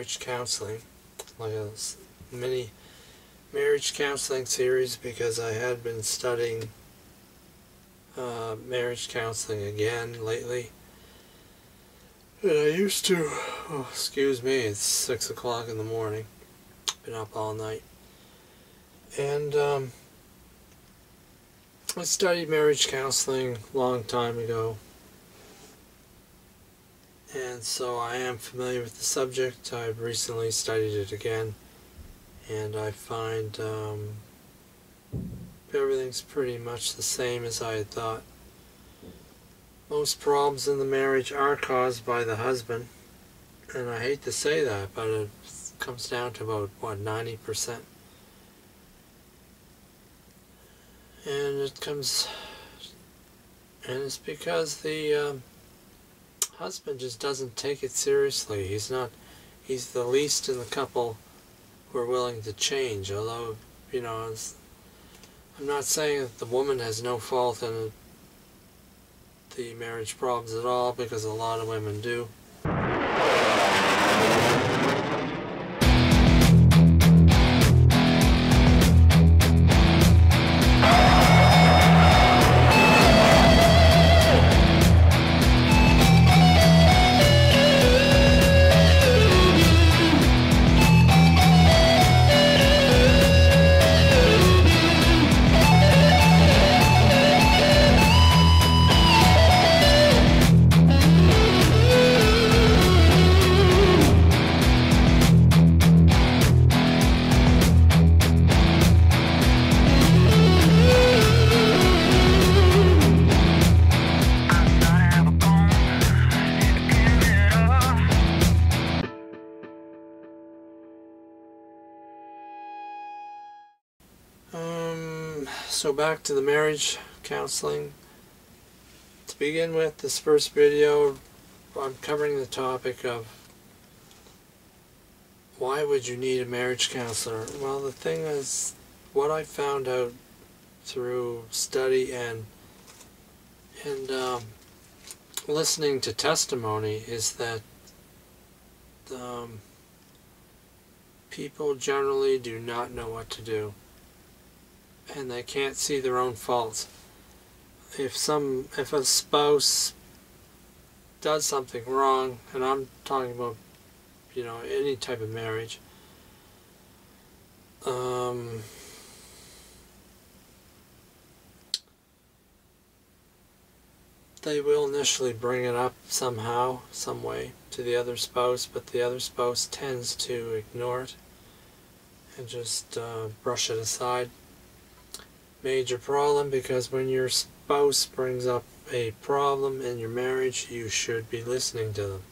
marriage counseling, like a mini marriage counseling series, because I had been studying marriage counseling again lately. And I used to, oh, excuse me, it's 6 o'clock in the morning, been up all night, and I studied marriage counseling a long time ago, and so I am familiar with the subject. I've recently studied it again, and I find everything's pretty much the same as I had thought. Most problems in the marriage are caused by the husband, and I hate to say that, but it comes down to about, what, 90%. And it's because the husband just doesn't take it seriously. He's the least in the couple who are willing to change, although, you know, I'm not saying that the woman has no fault in the marriage problems at all, because a lot of women do. So back to the marriage counseling. To begin with, this first video, I'm covering the topic of why would you need a marriage counselor? Well, the thing is, what I found out through study and listening to testimony is that people generally do not know what to do, and they can't see their own faults. If a spouse does something wrong, and I'm talking about, you know, any type of marriage, they will initially bring it up somehow, some way, to the other spouse, but the other spouse tends to ignore it and just brush it aside. Major problem, because when your spouse brings up a problem in your marriage, you should be listening to them,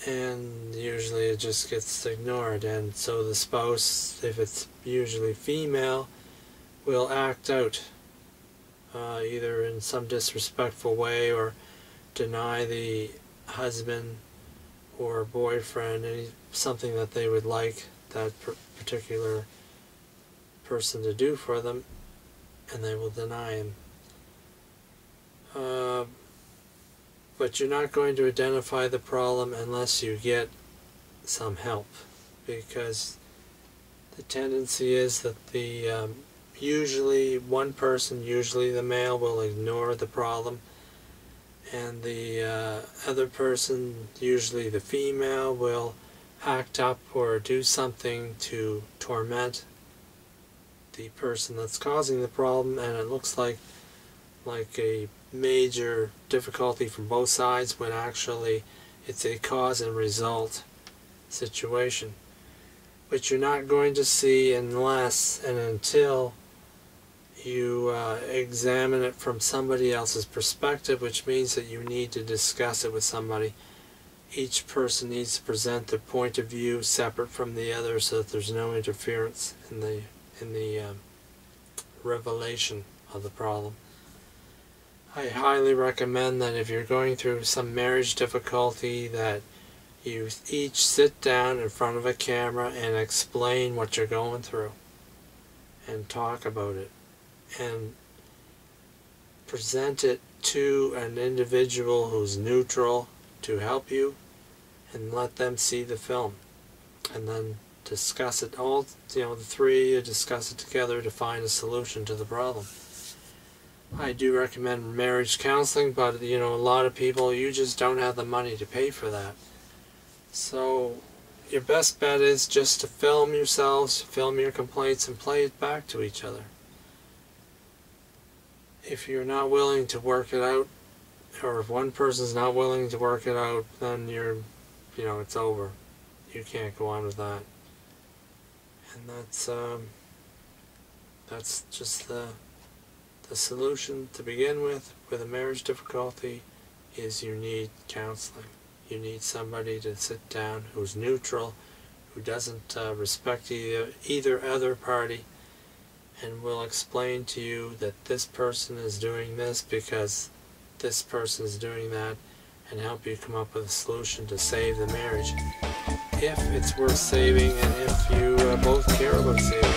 and usually it just gets ignored. And so the spouse, if it's usually female, will act out either in some disrespectful way, or deny the husband or boyfriend something that they would like that particular person to do for them, and they will deny him. But you're not going to identify the problem unless you get some help, because the tendency is that usually one person, usually the male, will ignore the problem, and the other person, usually the female, will act up or do something to torment the person that's causing the problem, and it looks like a major difficulty from both sides, when actually it's a cause and result situation, which you're not going to see unless and until you examine it from somebody else's perspective, which means that you need to discuss it with somebody. Each person needs to present their point of view separate from the other, so that there's no interference in the revelation of the problem. I highly recommend that if you're going through some marriage difficulty, that you each sit down in front of a camera and explain what you're going through, and talk about it, and present it to an individual who's neutral to help you, and let them see the film, and then discuss it all, the three discuss it together to find a solution to the problem. I do recommend marriage counseling, but a lot of people, you just don't have the money to pay for that. So your best bet is just to film yourselves, film your complaints, and play it back to each other. If you're not willing to work it out, or if one person's not willing to work it out, then it's over. You can't go on with that. And that's just the solution to begin with a marriage difficulty, is you need counseling. You need somebody to sit down who's neutral, who doesn't respect either other party, and will explain to you that this person is doing this because this person is doing that, and help you come up with a solution to save the marriage, if it's worth saving and if you both care about saving